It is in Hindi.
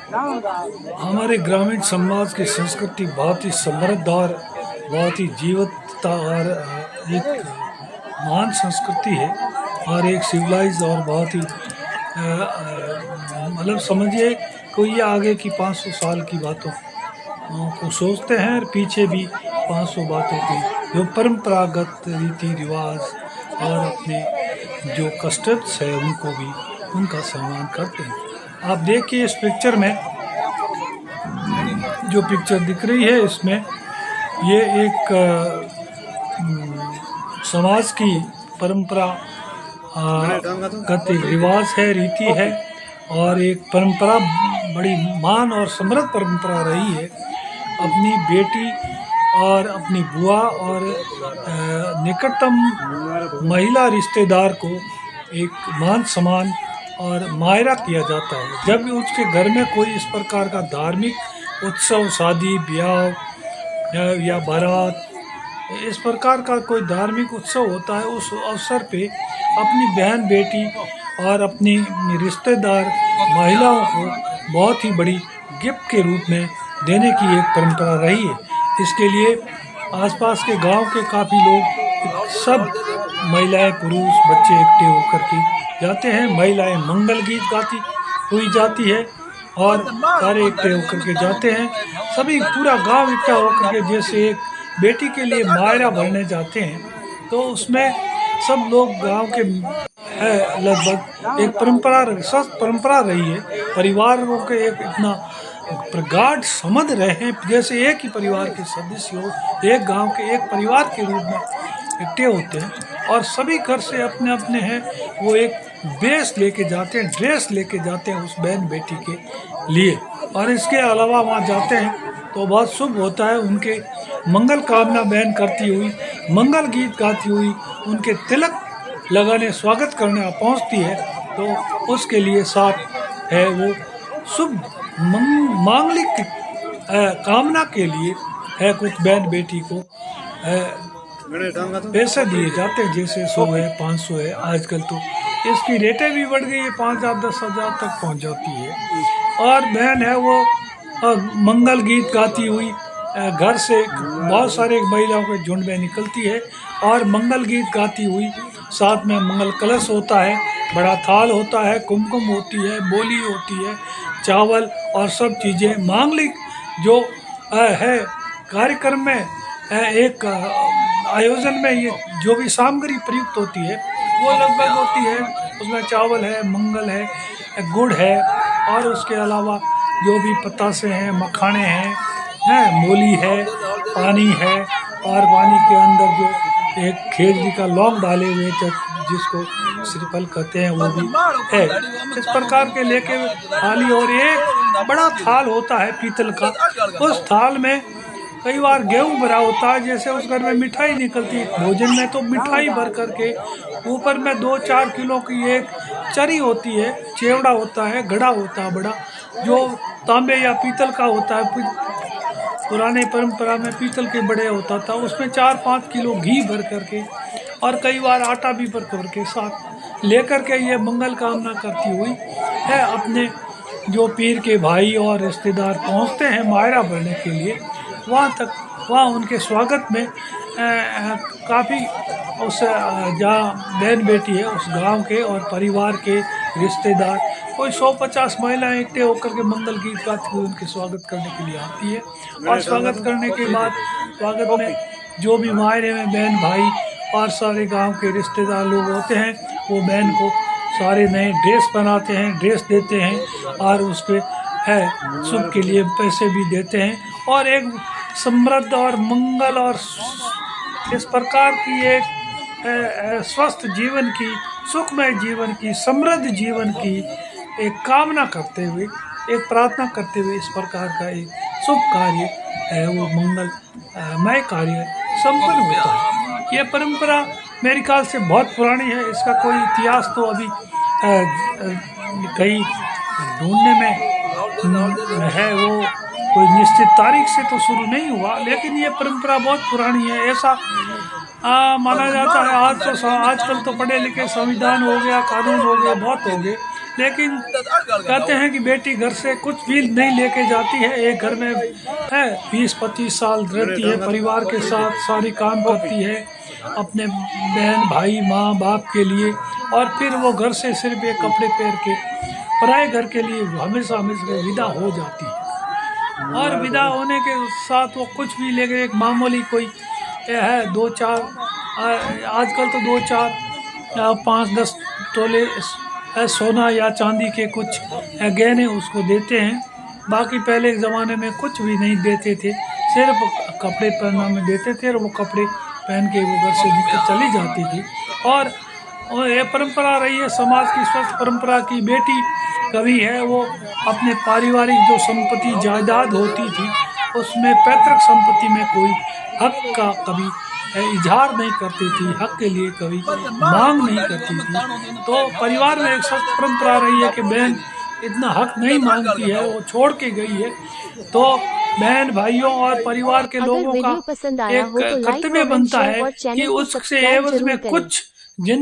हमारे ग्रामीण समाज की संस्कृति बहुत ही समृद्ध और बहुत ही जीवंतता और एक महान संस्कृति है और एक सिविलाइज और बहुत ही मतलब समझिए कोई आगे की 500 साल की बातों को सोचते हैं और पीछे भी 500 बातों की जो परंपरागत रीति रिवाज और अपने जो कस्टम्स है उनको भी उनका सम्मान करते हैं। आप देखिए इस पिक्चर में जो पिक्चर दिख रही है इसमें ये एक समाज की परंपरा गत रिवाज है, रीति है और एक परंपरा बड़ी महान और समृद्ध परंपरा रही है। अपनी बेटी और अपनी बुआ और निकटतम महिला रिश्तेदार को एक मान सम्मान और मायरा किया जाता है। जब भी उसके घर में कोई इस प्रकार का धार्मिक उत्सव, शादी ब्याह या बारात इस प्रकार का कोई धार्मिक उत्सव होता है, उस अवसर पे अपनी बहन बेटी और अपनी रिश्तेदार महिलाओं को बहुत ही बड़ी गिफ्ट के रूप में देने की एक परंपरा रही है। इसके लिए आसपास के गांव के काफ़ी लोग, सब महिलाएं पुरुष बच्चे इकट्ठे होकर के जाते हैं। महिलाएं मंगल गीत गाती हुई जाती है और सारे इकट्ठे होकर के जाते हैं। सभी पूरा गांव इकट्ठा होकर के जैसे एक बेटी के लिए मायरा भरने जाते हैं, तो उसमें सब लोग गांव के है लगभग एक परंपरा स्वस्थ परंपरा रही है। परिवारों के एक इतना प्रगाढ़ संबंध रहे हैं जैसे एक ही परिवार के सदस्य हो, एक गांव के एक परिवार के रूप में इकट्ठे होते हैं और सभी घर से अपने अपने हैं वो एक बेस लेके जाते हैं, ड्रेस लेके जाते हैं उस बहन बेटी के लिए। और इसके अलावा वहाँ जाते हैं तो बहुत शुभ होता है। उनके मंगल कामना बहन करती हुई, मंगल गीत गाती हुई उनके तिलक लगाने स्वागत करने पहुँचती है, तो उसके लिए साथ है वो शुभ मांगलिक कामना के लिए है कुछ बहन बेटी को पैसे दिए जाते हैं, जैसे 100 है 500 है। आजकल तो इसकी रेटें भी बढ़ गई है, 5,000 10,000 तक पहुंच जाती है। और बहन है वो मंगल गीत गाती हुई घर से बहुत सारे महिलाओं के झुंड में निकलती है और मंगल गीत गाती हुई, साथ में मंगल कलश होता है, बड़ा थाल होता है, कुमकुम होती है, बोली होती है, चावल और सब चीज़ें मांगलिक जो है कार्यक्रम में एक आयोजन में ये जो भी सामग्री प्रयुक्त होती है वो लगभग होती है। उसमें चावल है, मंगल है, गुड़ है और उसके अलावा जो भी पतासे हैं, मखाने हैं, मूली है, पानी है और पानी के अंदर जो एक खेजड़ी का लौंग डाले हुए जिसको श्रीफल कहते हैं वो भी है। इस प्रकार के लेके थाली और एक बड़ा थाल होता है पीतल का, उस थाल में कई बार गेहूँ भरा होता है। जैसे उस घर में मिठाई निकलती है भोजन में, तो मिठाई भर करके ऊपर में 2-4 किलो की एक चरी होती है, चेवड़ा होता है, घड़ा होता है बड़ा, जो तांबे या पीतल का होता है। पुराने परंपरा में पीतल के बड़े होता था, उसमें 4-5 किलो घी भर करके और कई बार आटा भी भर करके साथ लेकर के ये मंगल कामना करती हुई है अपने जो पीर के भाई और रिश्तेदार पहुंचते हैं मायरा भरने के लिए वहाँ तक। वहाँ उनके स्वागत में काफ़ी उस जहाँ बहन बेटी है उस गांव के और परिवार के रिश्तेदार कोई 150 महिलाएं इकट्ठे होकर के मंगल गीत गाती हुई उनके स्वागत करने के लिए आती है। और स्वागत करने के बाद स्वागत में जो भी मायरे में बहन भाई और सारे गांव के रिश्तेदार लोग होते हैं वो बहन को सारे नए ड्रेस बनाते हैं, ड्रेस देते हैं और उसके है शुभ के लिए पैसे भी देते हैं और एक समृद्ध और मंगल और इस प्रकार की एक स्वस्थ जीवन की, सुखमय जीवन की, समृद्ध जीवन की एक कामना करते हुए, एक प्रार्थना करते हुए इस प्रकार का एक शुभ कार्य है वो मंगलमय कार्य संपन्न होता है। ये परंपरा मेरे ख्याल से बहुत पुरानी है, इसका कोई इतिहास तो अभी कहीं ढूंढने में है वो कोई निश्चित तारीख से तो शुरू नहीं हुआ, लेकिन ये परंपरा बहुत पुरानी है। ऐसा माना जाता है। आजकल तो पढ़े लिखे संविधान हो गया, कानून हो गया, बहुत हो गए, लेकिन कहते हैं कि बेटी घर से कुछ भी नहीं लेके जाती है, एक घर में है 20-25 साल रहती है, परिवार के साथ सारी काम करती है अपने बहन भाई माँ बाप के लिए, और फिर वो घर से सिर्फ एक कपड़े पहन के पराए घर के लिए हमेशा हमेशा विदा हो जाती है। और विदा होने के साथ वो कुछ भी लेके, एक मामूली कोई है 2-4 आजकल तो 2-4 5-10 तोले सोना या चांदी के कुछ गहने उसको देते हैं। बाकी पहले के ज़माने में कुछ भी नहीं देते थे, सिर्फ कपड़े पहनना में देते थे, और वो कपड़े पहन के वो घर से निकल चली जाती थी। और ये परंपरा रही है समाज की स्वस्थ परंपरा की, बेटी कभी है वो अपने पारिवारिक जो संपत्ति जायदाद होती थी उसमें पैतृक संपत्ति में कोई हक का कभी इजहार नहीं करती थी, हक के लिए कभी मांग नहीं करती थी। तो परिवार में एक स्वस्थ परंपरा रही है कि बहन इतना हक नहीं मांगती है, वो छोड़ के गई है। तो बहन भाइयों और परिवार के लोगों का एक कर्तव्य बनता है कि उससे एवज में कुछ जिन